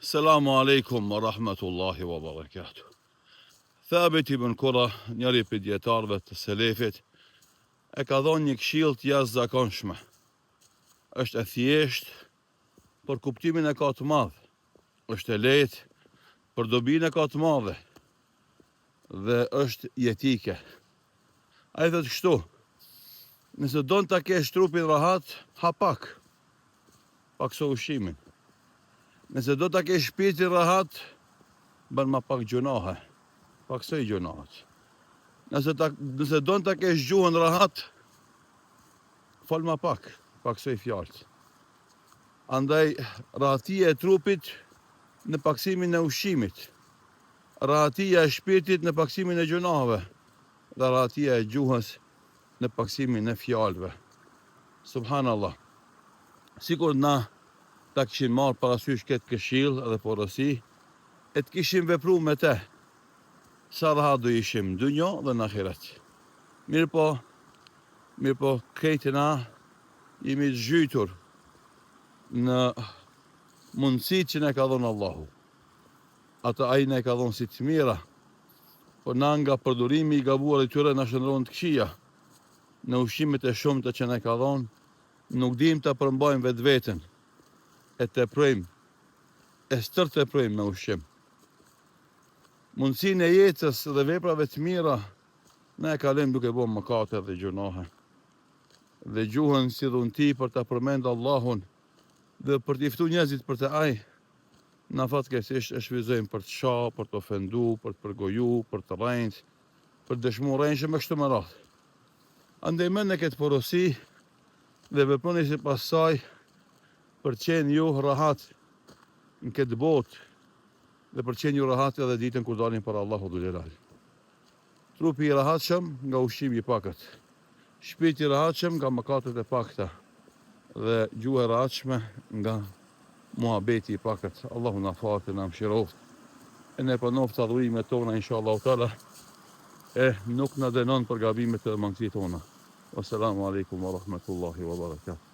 Selamu alaikum wa rahmatullahi wa barakatuh. Thabit ibn Qura, njëri për djetarëve të selefit, e ka dhonë një këshill të jashtëzakonshme. Është e thjeshtë për kuptimin e ka të madh. Është e lehtë për dobinë e ka të madhe. Dhe është jetike. Ai thotë kështu: nëse don ta kesh trupin rahat, ha pak so ushimin. Nëse do ta kesh shpirtin rahat, bën ma pak gjunahe, paksoj gjunahet. Nëse don ta kesh gjuhën rahat, fol ma paksoj fjalët. Andaj rahatia e trupit në paksimin e ushqimit, rahatia e shpirtit në paksimin e gjunaheve, dhe rahatia e gjuhës në paksimin e fjalëve. Subhanallah. Sikur na ta kishin marrë parasysh këtë këshill dhe porosi, e të kishim vepru me te, sa rahat do ishim dunjo dhe në ahiret. Mirë po, krejtë na jemi të zhytur në mundësit që ne ka dhonë Allahu. Ata ai ne ka dhonë si të mira, por na nga përdorimi i gabuar i tyre na shëndron të këqija. Në ushqimet e shumta që ne ka dhonë, nuk dim ta përmbajmë vetveten, e teprojmë, e stërteprojmë me ushqim. Mundësinë e jetës dhe veprave të mira ne e kalojmë duke bërë mëkate dhe gjunahe. Dhe gjuhën si dhunti për ta përmendë Allahun dhe për t'i ftuar njerëzit për te ai, na fatkeqësisht e shfrytëzojmë për të shoh, për të ofenduar, për të përgoju, për të rrejt, për të dëshmuar rrejshë me kështu me radhë. Andaj mend në këtë porosi dhe veproni sipas saj, për qenë ju rahat në këtë botë dhe për qenë ju rahat edhe ditën kur dalin për Allahu Dhul Jalal. Trupi i rahatshëm nga ushqimi i pakët, shpirti i rahatshëm nga mëkatet e pakta dhe gjuha e rahatshme nga muhabeti i pakët. Allahu na falë dhe na mëshiroft. E ne panoft adhurimet tona inshallah taala, e nuk na dënon për gabimet dhe mangësitë tona. Wassalamu alaikum wa rahmatullahi wa barakatuh.